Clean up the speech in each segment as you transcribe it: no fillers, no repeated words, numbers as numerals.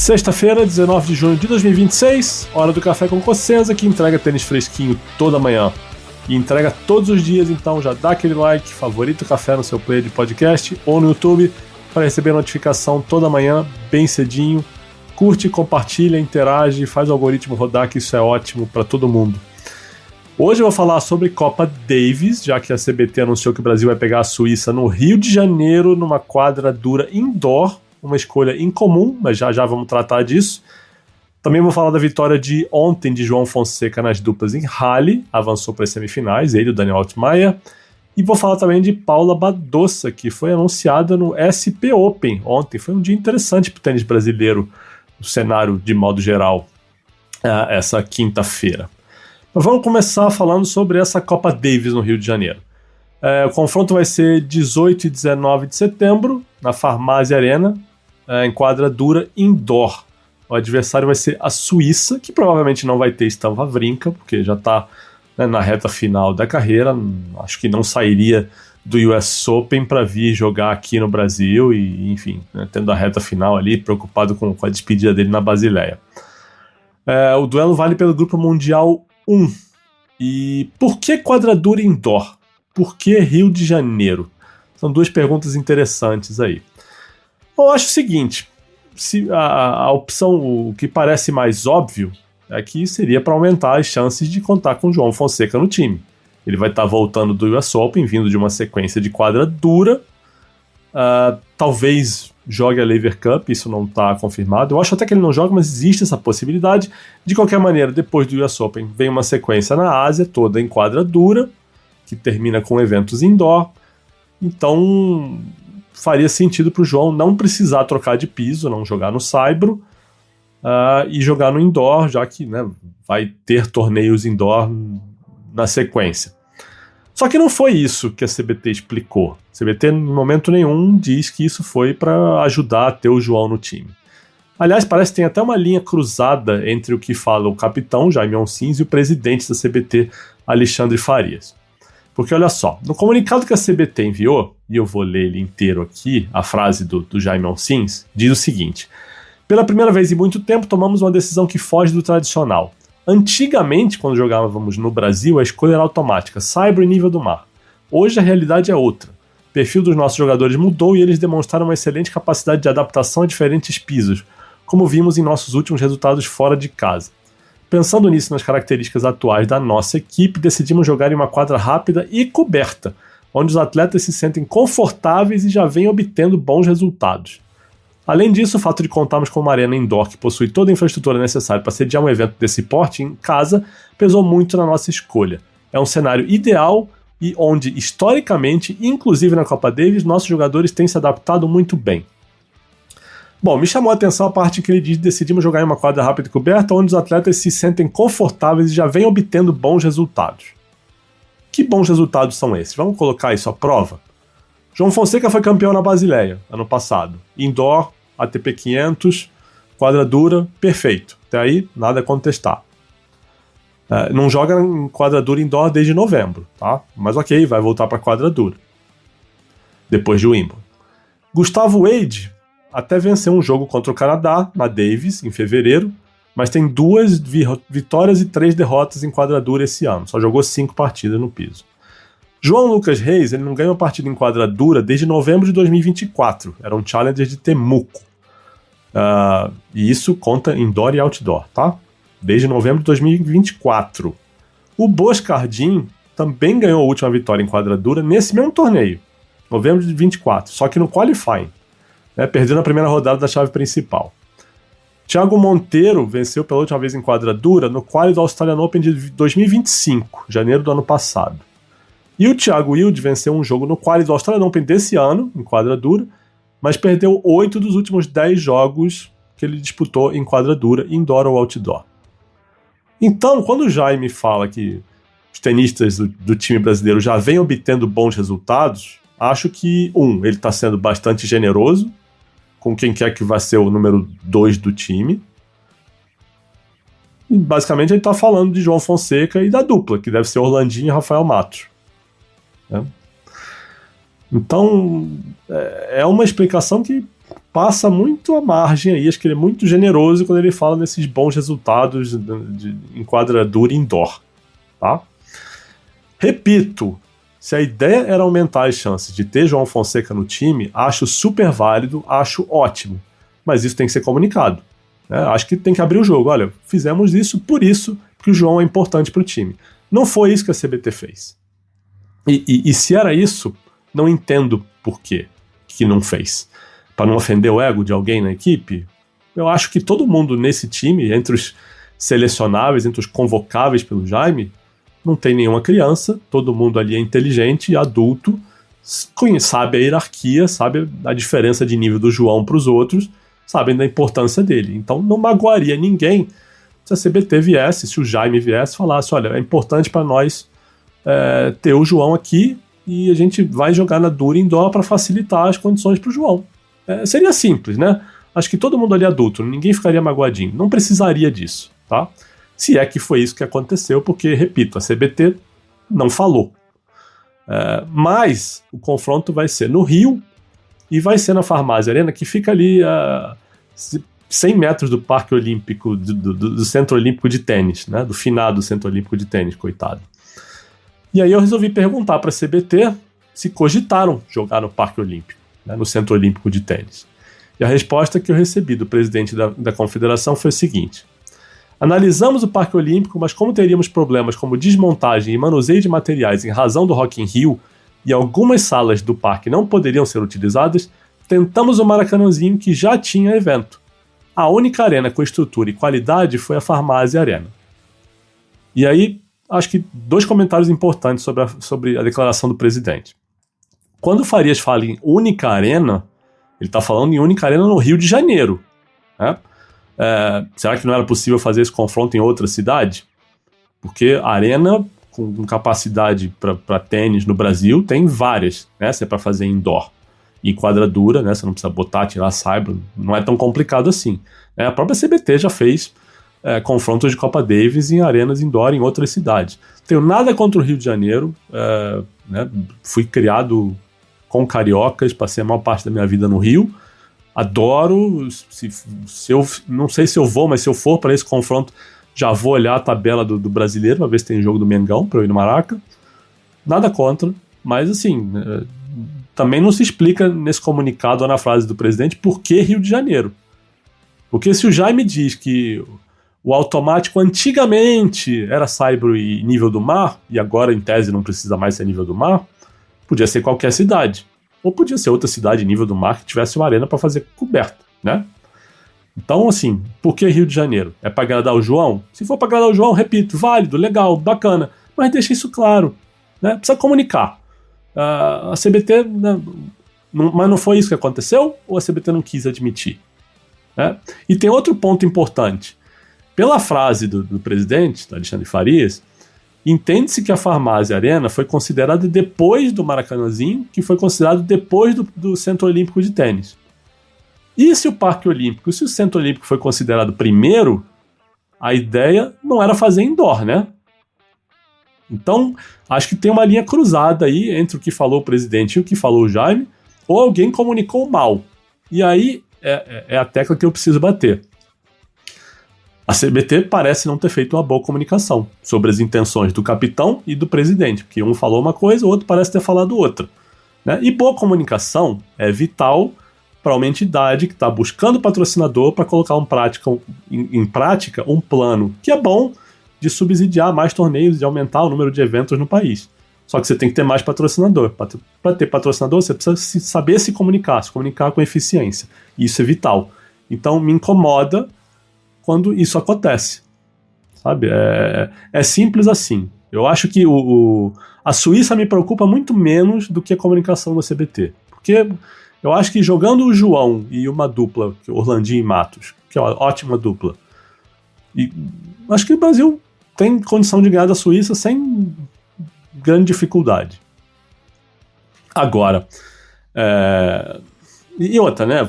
Sexta-feira, 19 de junho de 2026, hora do Café com Cossenza, que entrega tênis fresquinho toda manhã. E entrega todos os dias, então já dá aquele like, favorita o café no seu player de podcast ou no YouTube para receber notificação toda manhã, bem cedinho. Curte, compartilha, interage, faz o algoritmo rodar, que isso é ótimo para todo mundo. Hoje eu vou falar sobre Copa Davis, já que a CBT anunciou que o Brasil vai pegar a Suíça no Rio de Janeiro, numa quadra dura indoor, uma escolha incomum, mas já vamos tratar disso. Também vou falar da vitória de ontem de João Fonseca nas duplas em rally, avançou para as semifinais, ele e o Daniel Altmaier. E vou falar também de Paula Badosa, que foi anunciada no SP Open ontem. Foi um dia interessante para o tênis brasileiro, no cenário de modo geral, essa quinta-feira. Mas vamos começar falando sobre essa Copa Davis no Rio de Janeiro. O confronto vai ser 18 e 19 de setembro, na Farmácia Arena, em quadra dura indoor. O adversário vai ser a Suíça, que provavelmente não vai ter Stan Wawrinka, porque já está na reta final da carreira. Acho que não sairia do US Open para vir jogar aqui no Brasil e, enfim, tendo a reta final ali, preocupado com a despedida dele na Basileia. O duelo vale pelo Grupo Mundial 1. E por que quadra dura indoor? Por que Rio de Janeiro? São duas perguntas interessantes aí. Eu acho o seguinte, se a opção, o que parece mais óbvio, é que seria para aumentar as chances de contar com o João Fonseca no time. Ele vai estar voltando do US Open, vindo de uma sequência de quadra dura, talvez jogue a Laver Cup, isso não está confirmado. Eu acho até que ele não joga, mas existe essa possibilidade. De qualquer maneira, depois do US Open, vem uma sequência na Ásia, toda em quadra dura, que termina com eventos indoor. Então faria sentido para o João não precisar trocar de piso, não jogar no saibro e jogar no indoor, já que vai ter torneios indoor na sequência. Só que não foi isso que a CBT explicou. A CBT, em momento nenhum, diz que isso foi para ajudar a ter o João no time. Aliás, parece que tem até uma linha cruzada entre o que fala o capitão, Jaime Oncins, e o presidente da CBT, Alexandre Farias. Porque olha só, no comunicado que a CBT enviou, e eu vou ler ele inteiro aqui, a frase do Jaime Oncins, diz o seguinte: pela primeira vez em muito tempo tomamos uma decisão que foge do tradicional. Antigamente, quando jogávamos no Brasil, a escolha era automática, saibro e nível do mar. Hoje a realidade é outra. O perfil dos nossos jogadores mudou e eles demonstraram uma excelente capacidade de adaptação a diferentes pisos, como vimos em nossos últimos resultados fora de casa. Pensando nisso, nas características atuais da nossa equipe, decidimos jogar em uma quadra rápida e coberta, onde os atletas se sentem confortáveis e já vêm obtendo bons resultados. Além disso, o fato de contarmos com uma arena indoor que possui toda a infraestrutura necessária para sediar um evento desse porte em casa pesou muito na nossa escolha. É um cenário ideal e onde, historicamente, inclusive na Copa Davis, nossos jogadores têm se adaptado muito bem. Bom, me chamou a atenção a parte que ele diz que decidimos jogar em uma quadra rápida e coberta onde os atletas se sentem confortáveis e já vêm obtendo bons resultados. Que bons resultados são esses? Vamos colocar isso à prova? João Fonseca foi campeão na Basileia, ano passado. Indoor, ATP 500, quadra dura, perfeito. Até aí, nada a contestar. Não joga em quadra dura indoor desde novembro, tá? Mas ok, vai voltar para quadra dura. Depois de Wimbledon. Gustavo Wade até venceu um jogo contra o Canadá, na Davis, em fevereiro, mas tem 2 vitórias e 3 derrotas em quadra dura esse ano. Só jogou 5 partidas no piso. João Lucas Reis, ele não ganha uma partida em quadra dura desde novembro de 2024. Era um Challenger de Temuco. E isso conta indoor e outdoor, tá? Desde novembro de 2024. O Boscardin também ganhou a última vitória em quadra dura nesse mesmo torneio, novembro de 2024, só que no qualifying, perdeu na primeira rodada da chave principal. Thiago Monteiro venceu pela última vez em quadra dura no quali do Australian Open de 2025, janeiro do ano passado. E o Thiago Wilde venceu um jogo no quali do Australian Open desse ano, em quadra dura, mas perdeu 8 dos últimos 10 jogos que ele disputou em quadra dura, indoor ou outdoor. Então, quando o Jaime fala que os tenistas do time brasileiro já vêm obtendo bons resultados, acho que, ele está sendo bastante generoso com quem quer que vai ser o número 2 do time. E, basicamente, ele está falando de João Fonseca e da dupla, que deve ser Orlandinho e Rafael Matos. Então, é uma explicação que passa muito a margem aí, acho que ele é muito generoso quando ele fala nesses bons resultados de enquadradura indoor, tá? Repito, se a ideia era aumentar as chances de ter João Fonseca no time, acho super válido, acho ótimo, mas isso tem que ser comunicado, né? Acho que tem que abrir o jogo, olha, fizemos isso por isso que o João é importante para o time. Não foi isso que a CBT fez. E se era isso, não entendo por quê que não fez. Para não ofender o ego de alguém na equipe, eu acho que todo mundo nesse time, entre os selecionáveis, entre os convocáveis pelo Jaime, não tem nenhuma criança, todo mundo ali é inteligente e adulto, sabe a hierarquia, sabe a diferença de nível do João para os outros, sabem da importância dele. Então não magoaria ninguém se a CBT viesse, se o Jaime viesse e falasse, olha, é importante para nós ter o João aqui e a gente vai jogar na dura indoor para facilitar as condições para o João. Seria simples, né? Acho que todo mundo ali é adulto, ninguém ficaria magoadinho, não precisaria disso, tá? Se é que foi isso que aconteceu, porque, repito, a CBT não falou. Mas o confronto vai ser no Rio e vai ser na Farmácia Arena, que fica ali a 100 metros do Parque Olímpico, do Centro Olímpico de Tênis, né? Do finado Centro Olímpico de Tênis, coitado. E aí eu resolvi perguntar para a CBT se cogitaram jogar no Parque Olímpico, né? No Centro Olímpico de Tênis. E a resposta que eu recebi do presidente da confederação foi a seguinte: analisamos o Parque Olímpico, mas como teríamos problemas como desmontagem e manuseio de materiais em razão do Rock in Rio e algumas salas do parque não poderiam ser utilizadas, tentamos o Maracanãzinho, que já tinha evento. A única arena com estrutura e qualidade foi a Farmácia Arena. E aí, acho que 2 comentários importantes sobre a declaração do presidente. Quando o Farias fala em única arena, ele está falando em única arena no Rio de Janeiro, né? Será que não era possível fazer esse confronto em outra cidade? Porque a arena com capacidade para tênis no Brasil tem várias, né? Se é para fazer indoor e quadradura, né? Você não precisa botar, tirar saibro, não é tão complicado assim. A própria CBT já fez confrontos de Copa Davis em arenas indoor em outras cidades. Tenho nada contra o Rio de Janeiro, né? Fui criado com cariocas, passei a maior parte da minha vida no Rio. Adoro, se eu não sei se eu vou, mas se eu for para esse confronto, já vou olhar a tabela do brasileiro, para ver se tem jogo do Mengão, para eu ir no Maraca. Nada contra, mas assim, também não se explica nesse comunicado ou na frase do presidente por que Rio de Janeiro. Porque se o Jaime diz que o automático antigamente era saibro e nível do mar, e agora em tese não precisa mais ser nível do mar, podia ser qualquer cidade. Ou podia ser outra cidade nível do mar que tivesse uma arena para fazer coberta, né? Então, assim, por que Rio de Janeiro? É para agradar o João? Se for para agradar o João, repito, válido, legal, bacana, mas deixa isso claro, né? Precisa comunicar. A CBT, né, mas não foi isso que aconteceu? Ou a CBT não quis admitir? Né? E tem outro ponto importante. Pela frase do presidente, do Alexandre Farias, entende-se que a Farmácia Arena foi considerada depois do Maracanãzinho, que foi considerado depois do Centro Olímpico de Tênis. E se o Parque Olímpico, se o Centro Olímpico foi considerado primeiro, a ideia não era fazer indoor, né? Então, acho que tem uma linha cruzada aí entre o que falou o presidente e o que falou o Jaime, ou alguém comunicou mal. E aí é a tecla que eu preciso bater. A CBT parece não ter feito uma boa comunicação sobre as intenções do capitão e do presidente, porque um falou uma coisa, o outro parece ter falado outra, né? E boa comunicação é vital para uma entidade que está buscando patrocinador para colocar em prática um plano que é bom de subsidiar mais torneios, de aumentar o número de eventos no país. Só que você tem que ter mais patrocinador. Para ter patrocinador, você precisa saber se comunicar com eficiência. E isso é vital. Então, me incomoda quando isso acontece. Sabe? É simples assim. Eu acho que a Suíça me preocupa muito menos do que a comunicação da CBT. Porque eu acho que jogando o João e uma dupla, Orlandinho e Matos, que é uma ótima dupla, e acho que o Brasil tem condição de ganhar da Suíça sem grande dificuldade. Agora, e outra, né?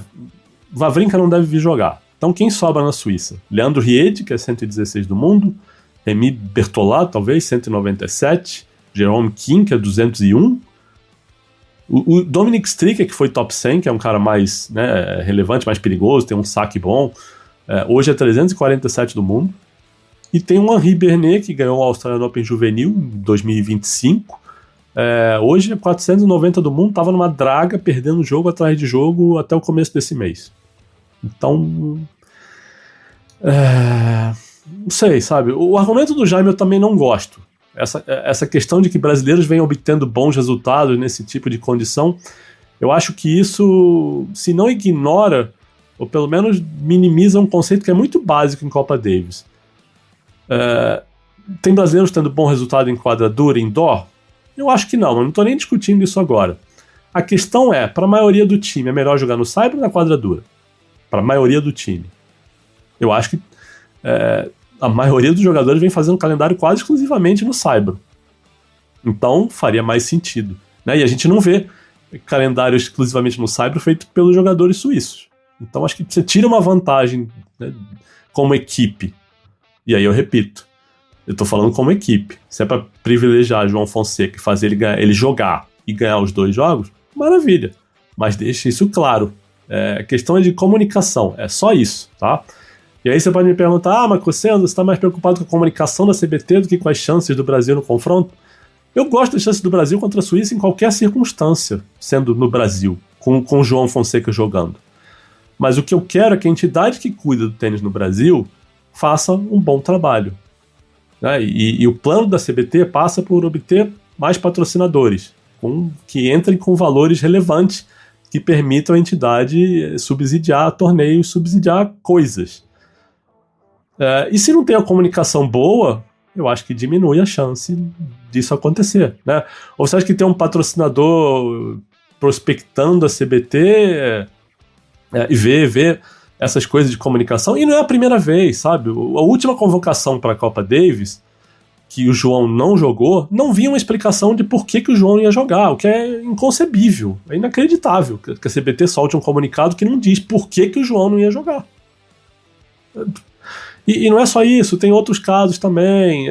Wawrinka não deve vir jogar. Então quem sobra na Suíça? Leandro Riede, que é 116 do mundo, Remy Bertollat, talvez, 197, Jerome Kim, que é 201, O Dominic Stricker, que foi top 100, que é um cara mais, né, relevante, mais perigoso, tem um saque bom, hoje é 347 do mundo. E tem o Henri Bernet, que ganhou o Australian Open Juvenil em 2025. Hoje é 490 do mundo, estava numa draga, perdendo jogo atrás de jogo até o começo desse mês. Então, não sei, sabe? O argumento do Jaime eu também não gosto. Essa questão de que brasileiros vêm obtendo bons resultados nesse tipo de condição, eu acho que isso, se não ignora, ou pelo menos minimiza um conceito que é muito básico em Copa Davis. Tem brasileiros tendo bom resultado em quadra dura, indoor? Eu acho que não, eu não estou nem discutindo isso agora. A questão é, para a maioria do time, é melhor jogar no saibro ou na quadra dura? Para a maioria do time. Eu acho que a maioria dos jogadores vem fazendo calendário quase exclusivamente no saibro. Então faria mais sentido, né? E a gente não vê calendário exclusivamente no saibro feito pelos jogadores suíços. Então acho que você tira uma vantagem, né, como equipe. E aí eu repito, eu tô falando como equipe. Se é para privilegiar João Fonseca e fazer ele jogar e ganhar os 2 jogos, maravilha. Mas deixe isso claro. A questão é de comunicação, é só isso, tá? E aí você pode me perguntar, mas você está mais preocupado com a comunicação da CBT do que com as chances do Brasil no confronto? Eu gosto das chances do Brasil contra a Suíça em qualquer circunstância, sendo no Brasil, com o João Fonseca jogando. Mas o que eu quero é que a entidade que cuida do tênis no Brasil faça um bom trabalho. Né? E o plano da CBT passa por obter mais patrocinadores, que entrem com valores relevantes que permitam a entidade subsidiar torneios, subsidiar coisas. E se não tem a comunicação boa, eu acho que diminui a chance disso acontecer. Né? Ou você acha que tem um patrocinador prospectando a CBT e ver essas coisas de comunicação? E não é a primeira vez, sabe? A última convocação para a Copa Davis, que o João não jogou, não vinha uma explicação de por que o João ia jogar, o que é inconcebível, é inacreditável que a CBT solte um comunicado que não diz por que o João não ia jogar. E não é só isso, tem outros casos também,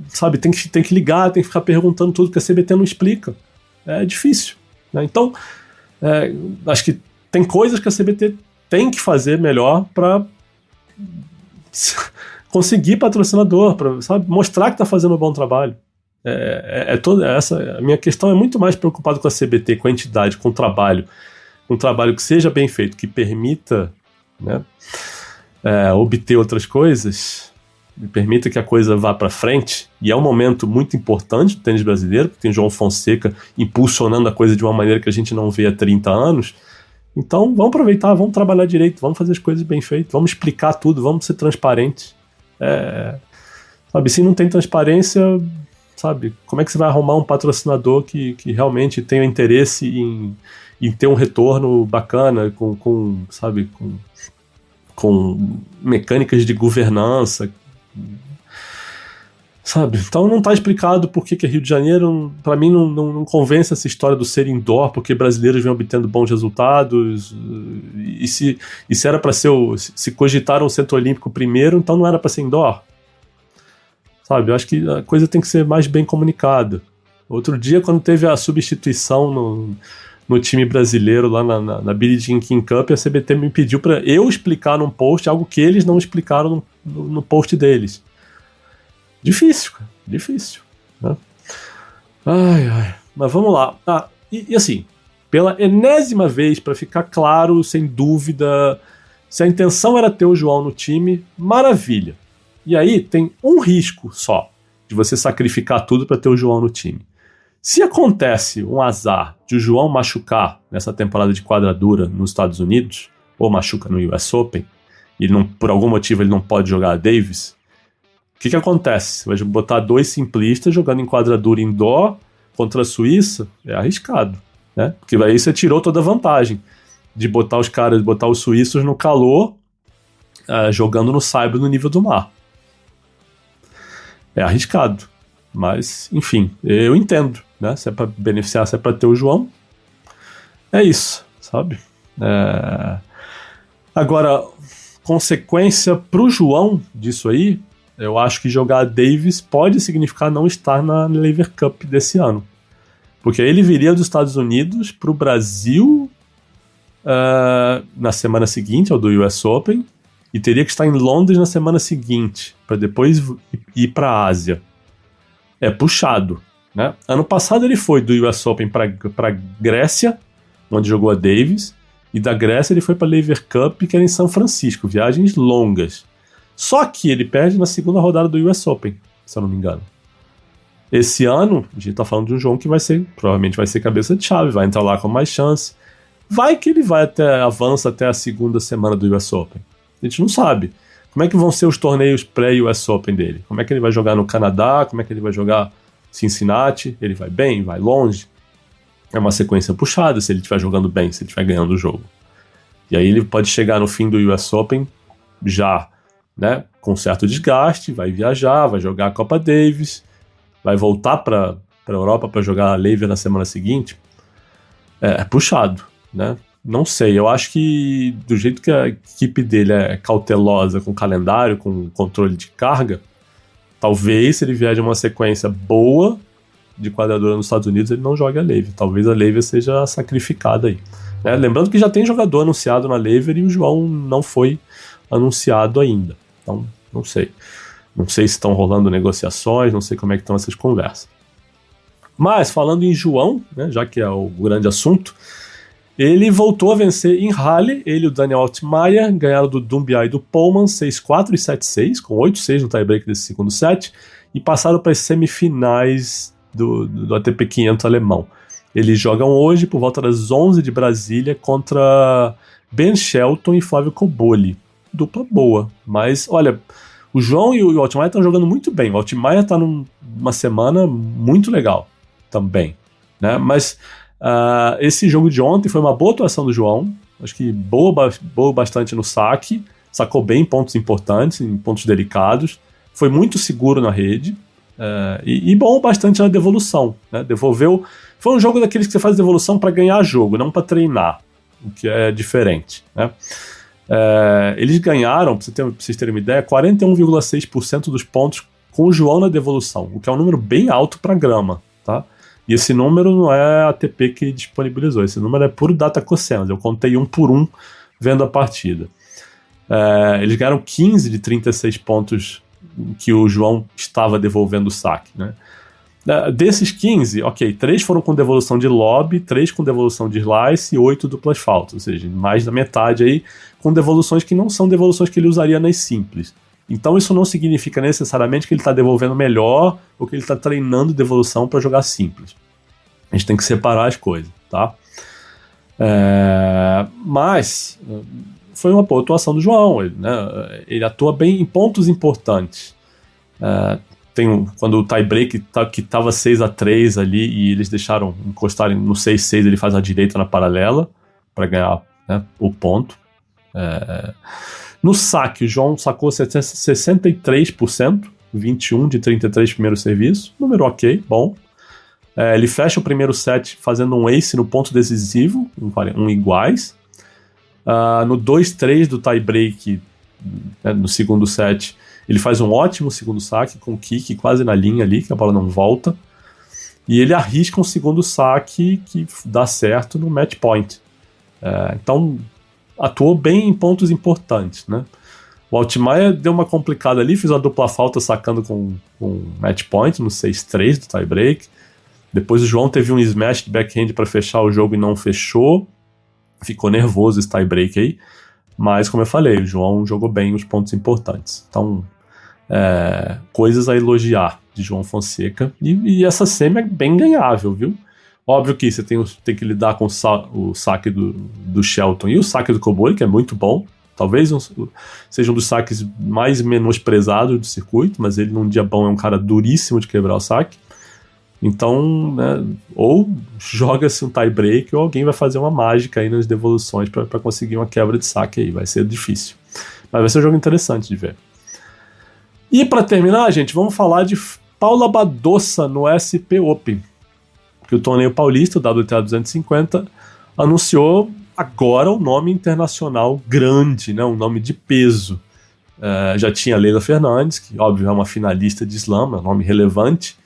sabe, tem que ligar, tem que ficar perguntando tudo que a CBT não explica. É difícil, né? Então, acho que tem coisas que a CBT tem que fazer melhor para conseguir patrocinador, para, sabe, mostrar que está fazendo um bom trabalho. Toda essa. A minha questão é muito mais preocupada com a CBT, com a entidade, com o trabalho, um trabalho que seja bem feito, que permita, né, obter outras coisas, me permita que a coisa vá para frente. E é um momento muito importante do tênis brasileiro, porque tem João Fonseca impulsionando a coisa de uma maneira que a gente não vê há 30 anos. Então vamos aproveitar, vamos trabalhar direito, vamos fazer as coisas bem feitas, vamos explicar tudo, vamos ser transparentes. Sabe, se não tem transparência, sabe, como é que você vai arrumar um patrocinador que realmente tenha interesse em ter um retorno bacana, sabe, com mecânicas de governança, sabe? Então não está explicado por que Rio de Janeiro, para mim, não convence essa história do ser indoor, porque brasileiros vêm obtendo bons resultados, e se era para ser se cogitaram o Centro Olímpico primeiro, então não era para ser indoor, sabe? Eu acho que a coisa tem que ser mais bem comunicada. Outro dia, quando teve a substituição no time brasileiro lá na Billie Jean King Cup, a CBT me pediu para eu explicar num post algo que eles não explicaram no post deles. Difícil, cara. Difícil. Né? Ai. Mas vamos lá. E assim, pela enésima vez, para ficar claro, sem dúvida, se a intenção era ter o João no time, maravilha. E aí tem um risco só de você sacrificar tudo para ter o João no time. Se acontece um azar de o João machucar nessa temporada de quadra dura nos Estados Unidos, ou machuca no US Open, e por algum motivo ele não pode jogar a Davis, o que acontece? Você vai botar 2 simplistas jogando em quadra dura indoor contra a Suíça? É arriscado, né? Porque aí você tirou toda a vantagem de botar os suíços no calor, jogando no saibro no nível do mar. É arriscado. Mas, enfim, eu entendo, né? Se é para beneficiar, se é para ter o João, é isso, sabe? Agora, consequência pro João disso aí, eu acho que jogar a Davis pode significar não estar na Lever Cup desse ano. Porque aí ele viria dos Estados Unidos para o Brasil na semana seguinte ao do US Open e teria que estar em Londres na semana seguinte para depois ir para a Ásia. É puxado, né? Ano passado ele foi do US Open para Grécia, onde jogou a Davis, e da Grécia ele foi para a Lever Cup, que era em São Francisco, viagens longas. Só que ele perde na segunda rodada do US Open, se eu não me engano. Esse ano, a gente tá falando de um João que provavelmente vai ser cabeça de chave, vai entrar lá com mais chance. Vai que ele avança até a segunda semana do US Open. A gente não sabe. Como é que vão ser os torneios pré-US Open dele? Como é que ele vai jogar no Canadá? Como é que ele vai jogar Cincinnati? Ele vai bem? Vai longe? É uma sequência puxada se ele estiver jogando bem, se ele estiver ganhando o jogo. E aí ele pode chegar no fim do US Open já, né, com certo desgaste, vai viajar, vai jogar a Copa Davis, vai voltar para a Europa para jogar a Lever na semana seguinte. É puxado, né? Não sei, eu acho que do jeito que a equipe dele é cautelosa com o calendário, com controle de carga, talvez se ele vier de uma sequência boa de quadradura nos Estados Unidos, ele não jogue a Lever. Talvez a Lever seja sacrificada aí, né? Lembrando que já tem jogador anunciado na Lever e o João não foi anunciado ainda. Então, não sei. Não sei se estão rolando negociações, não sei como é que estão essas conversas. Mas, falando em João, né, já que é o grande assunto, ele voltou a vencer em Halle. Ele e o Daniel Altmaier ganharam do Doumbia e do Pohlmann 6-4 e 7-6, com 8-6 no tie-break desse segundo set, e passaram para as semifinais do ATP 500 alemão. Eles jogam hoje por volta das 11 de Brasília contra Ben Shelton e Flávio Cobolli. Dupla boa, mas olha, o João e o Altmaier estão jogando muito bem. O Altmaier está numa semana muito legal também, né? Mas esse jogo de ontem foi uma boa atuação do João. Acho que boa bastante no saque, sacou bem em pontos importantes, em pontos delicados, foi muito seguro na rede, e bom bastante na devolução, né? Devolveu. Foi um jogo daqueles que você faz devolução para ganhar jogo, não para treinar, o que é diferente, né? Eles ganharam, para vocês terem uma ideia, 41,6% dos pontos com o João na devolução, o que é um número bem alto para grama, tá? E esse número não é a ATP que disponibilizou, esse número é puro data cosseno, eu contei um por um vendo a partida. Eles ganharam 15 de 36 pontos que o João estava devolvendo o saque, né? Desses 15, ok, 3 foram com devolução de lob, 3 com devolução de slice e 8 duplas faltas, ou seja, mais da metade aí com devoluções que não são devoluções que ele usaria nas simples. Então isso não significa necessariamente que ele está devolvendo melhor ou que ele está treinando devolução para jogar simples. A gente tem que separar as coisas, tá? Mas foi uma boa atuação do João, ele atua bem em pontos importantes. Quando o tie-break que estava 6-3 ali e eles deixaram encostarem no 6-6, ele faz a direita na paralela para ganhar, né, o ponto. No saque, o João sacou 63%, 21 de 33 primeiro serviço, número ok, bom. Ele fecha o primeiro set fazendo um ace no ponto decisivo, um iguais. No 2-3 do tie-break, né, no segundo set, ele faz um ótimo segundo saque com kick quase na linha ali, que a bola não volta. E ele arrisca um segundo saque que dá certo no match point. Então, atuou bem em pontos importantes, né? O Altmaier deu uma complicada ali, fez uma dupla falta sacando com match point no 6-3 do tie-break. Depois o João teve um smash de backhand para fechar o jogo e não fechou. Ficou nervoso esse tie-break aí. Mas, como eu falei, o João jogou bem os pontos importantes. Então, coisas a elogiar de João Fonseca. E essa semi é bem ganhável, viu? Óbvio que você tem que lidar com o saque do Shelton e o saque do Cobolli, que é muito bom. Talvez seja um dos saques mais menosprezados do circuito, mas ele num dia bom é um cara duríssimo de quebrar o saque. Então, né, ou joga-se um tie-break ou alguém vai fazer uma mágica aí nas devoluções para conseguir uma quebra de saque aí. Vai ser difícil. Mas vai ser um jogo interessante de ver. E para terminar, gente, vamos falar de Paula Badosa no SP Open. Que o torneio paulista, o WTA 250, anunciou agora um nome internacional grande, né, um nome de peso. Já tinha Leylah Fernandes, que óbvio é uma finalista de slam, é um nome relevante,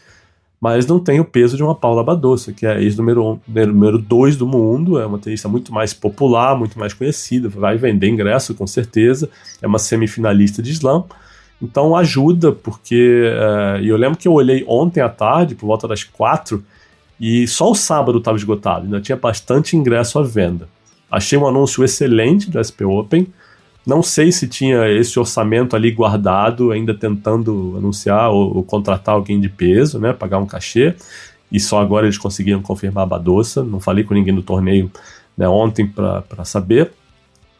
mas não tem o peso de uma Paula Badosa, que é a número 2 do mundo, é uma tenista muito mais popular, muito mais conhecida, vai vender ingresso com certeza, é uma semifinalista de slam, então ajuda, porque eu lembro que eu olhei ontem à tarde, por volta das 4, e só o sábado estava esgotado, ainda tinha bastante ingresso à venda. Achei um anúncio excelente do SP Open, não sei se tinha esse orçamento ali guardado, ainda tentando anunciar ou contratar alguém de peso, né, pagar um cachê, e só agora eles conseguiram confirmar a Badosa. Não falei com ninguém do torneio, né, ontem para saber.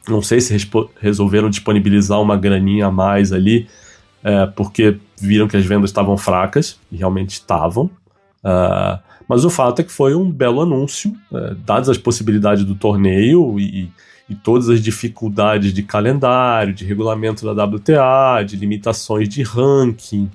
Não sei se resolveram disponibilizar uma graninha a mais ali, porque viram que as vendas estavam fracas, e realmente estavam. Mas o fato é que foi um belo anúncio, dadas as possibilidades do torneio e todas as dificuldades de calendário, de regulamento da WTA, de limitações de ranking,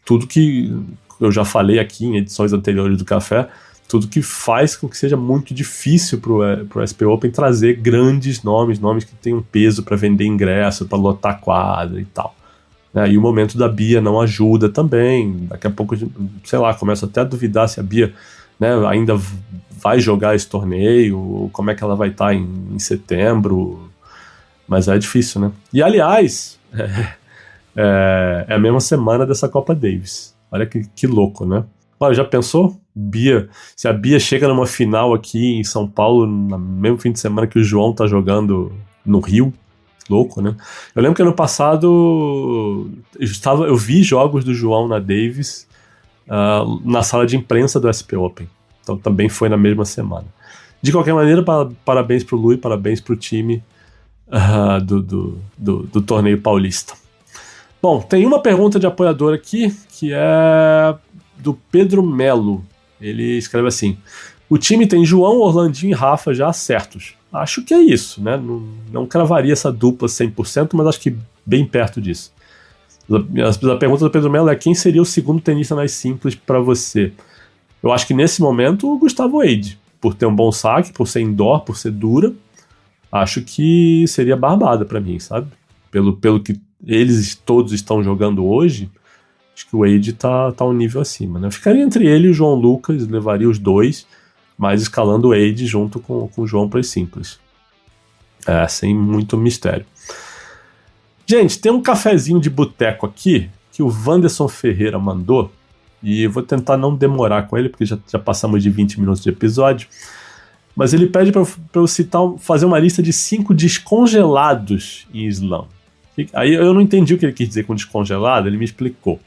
tudo que eu já falei aqui em edições anteriores do Café, tudo que faz com que seja muito difícil para o SP Open trazer grandes nomes que tenham peso para vender ingresso, para lotar quadra e tal. E o momento da Bia não ajuda também. Daqui a pouco, sei lá, começo até a duvidar se a Bia, né, ainda vai jogar esse torneio, como é que ela vai estar em setembro, mas é difícil, né? E aliás, é a mesma semana dessa Copa Davis. Olha que louco, né? Olha, já pensou? Bia, se a Bia chega numa final aqui em São Paulo, no mesmo fim de semana que o João tá jogando no Rio, louco, né? Eu lembro que ano passado eu vi jogos do João na Davis na sala de imprensa do SP Open. Então também foi na mesma semana. De qualquer maneira, parabéns pro Lui, parabéns pro time do torneio paulista. Bom, tem uma pergunta de apoiador aqui, que é do Pedro Melo. Ele escreve assim: o time tem João, Orlandinho e Rafa já certos. Acho que é isso, né? Não cravaria essa dupla 100%, mas acho que bem perto disso. A pergunta do Pedro Melo é: quem seria o segundo tenista mais simples para você? Eu acho que nesse momento o Gustavo Wade, por ter um bom saque, por ser indoor, por ser dura, acho que seria barbada para mim, sabe? Pelo que eles todos estão jogando hoje, acho que o Wade tá um nível acima, né? Eu ficaria entre ele e o João Lucas, levaria os dois, mas escalando o Wade junto com o João para os simples. Sem muito mistério. Gente, tem um cafezinho de boteco aqui que o Wanderson Ferreira mandou, e eu vou tentar não demorar com ele, porque já passamos de 20 minutos de episódio, mas ele pede para eu fazer uma lista de 5 descongelados em slam. Aí eu não entendi o que ele quis dizer com descongelado, ele me explicou.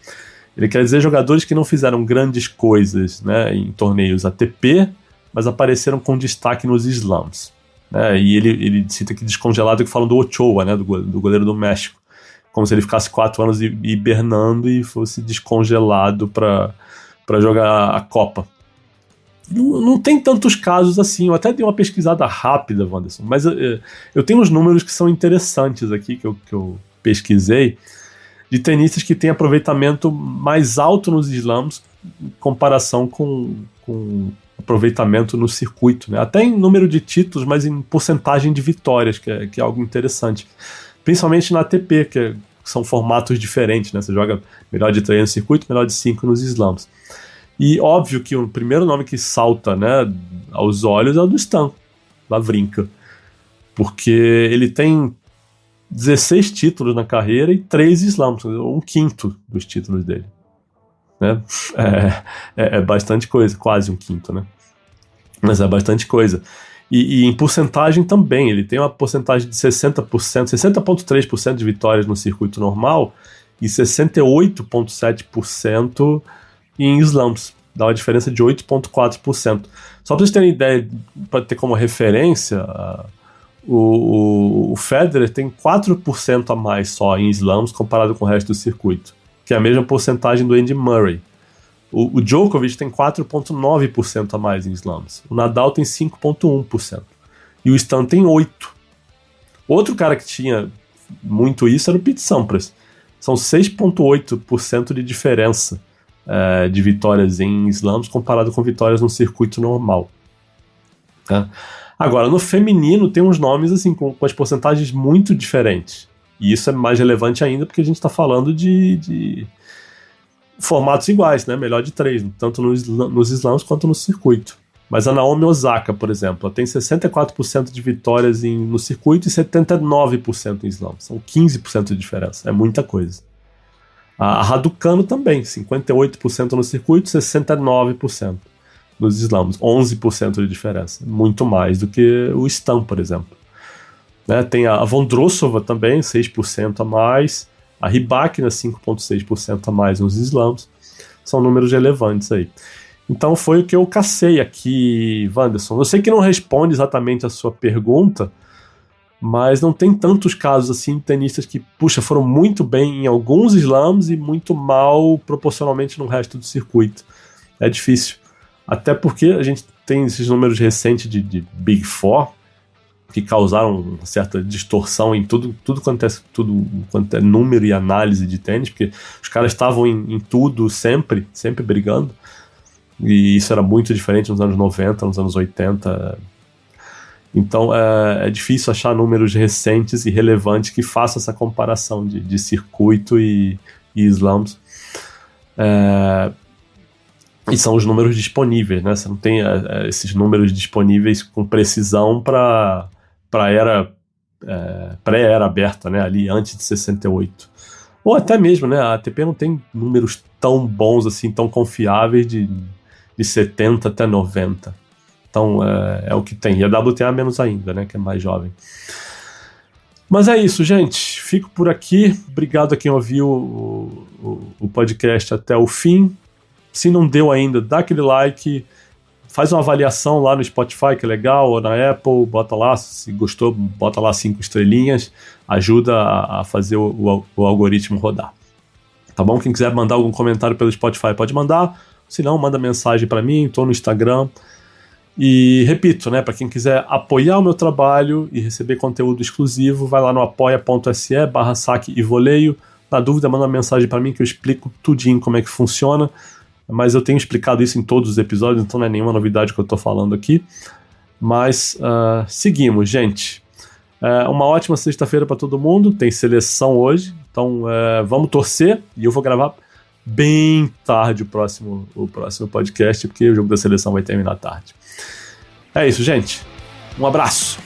Ele quer dizer jogadores que não fizeram grandes coisas, né, em torneios ATP, mas apareceram com destaque nos slams. Né, e ele cita que descongelado que falam do Ochoa, né, do goleiro do México. Como se ele ficasse 4 anos hibernando e fosse descongelado para jogar a Copa. Não tem tantos casos assim. Eu até dei uma pesquisada rápida, Wanderson, mas eu tenho uns números que são interessantes aqui, que eu pesquisei, de tenistas que têm aproveitamento mais alto nos slams em comparação com aproveitamento no circuito, né? Até em número de títulos, mas em porcentagem de vitórias, que é algo interessante. Principalmente na ATP, que são formatos diferentes, né? Você joga melhor de 3 no circuito, melhor de 5 nos slams. E óbvio que o primeiro nome que salta, né, aos olhos é o do Stan Wawrinka, porque ele tem 16 títulos na carreira e 3 slams, um quinto dos títulos dele. Né? É bastante coisa, quase um quinto, né? Mas é bastante coisa. E em porcentagem também, ele tem uma porcentagem de 60%, 60,3% de vitórias no circuito normal e 68,7% em slams. Dá uma diferença de 8,4%. Só para vocês terem ideia, para ter como referência, o Federer tem 4% a mais só em slams comparado com o resto do circuito, que é a mesma porcentagem do Andy Murray. O Djokovic tem 4,9% a mais em slams. O Nadal tem 5,1%. E o Stan tem 8%. Outro cara que tinha muito isso era o Pete Sampras. São 6,8% de diferença de vitórias em slams comparado com vitórias no circuito normal. Tá? Agora, no feminino tem uns nomes assim, com as porcentagens muito diferentes. E isso é mais relevante ainda porque a gente está falando de formatos iguais, né? Melhor de 3, tanto nos slams quanto no circuito. Mas a Naomi Osaka, por exemplo, ela tem 64% de vitórias no circuito e 79% em slam. São 15% de diferença. É muita coisa. A Raducanu também, 58% no circuito, 69% nos slams. 11% de diferença. Muito mais do que o Stan, por exemplo. Né? Tem a Vondrousova também, 6% a mais. A Rybakina, 5,6% a mais nos slams. São números relevantes aí. Então foi o que eu cacei aqui, Wanderson. Eu sei que não responde exatamente a sua pergunta, mas não tem tantos casos assim de tenistas que, puxa, foram muito bem em alguns slams e muito mal proporcionalmente no resto do circuito. É difícil. Até porque a gente tem esses números recentes de Big Four que causaram uma certa distorção em tudo quanto é número e análise de tênis, porque os caras estavam em tudo sempre brigando. E isso era muito diferente nos anos 90, nos anos 80. Então é difícil achar números recentes e relevantes que façam essa comparação de circuito e slams. E são os números disponíveis, né? Você não tem esses números disponíveis com precisão para era pré-era aberta, né? Ali antes de 68. Ou até mesmo, né? A ATP não tem números tão bons assim, tão confiáveis de 70 até 90. Então é o que tem. E a WTA menos ainda, né? Que é mais jovem. Mas é isso, gente. Fico por aqui. Obrigado a quem ouviu o podcast até o fim. Se não deu ainda, dá aquele like. Faz uma avaliação lá no Spotify, que é legal, ou na Apple, bota lá, se gostou, bota lá 5 estrelinhas, ajuda a fazer o algoritmo rodar. Tá bom? Quem quiser mandar algum comentário pelo Spotify pode mandar, se não, manda mensagem para mim, estou no Instagram. E repito, né, para quem quiser apoiar o meu trabalho e receber conteúdo exclusivo, vai lá no apoia.se/saque e voleio. Na dúvida, manda uma mensagem para mim que eu explico tudinho como é que funciona. Mas eu tenho explicado isso em todos os episódios, então não é nenhuma novidade que eu estou falando aqui. Mas seguimos, gente. Uma ótima sexta-feira para todo mundo. Tem seleção hoje, então vamos torcer. E eu vou gravar bem tarde o próximo podcast, porque o jogo da seleção vai terminar tarde. É isso, gente. Um abraço.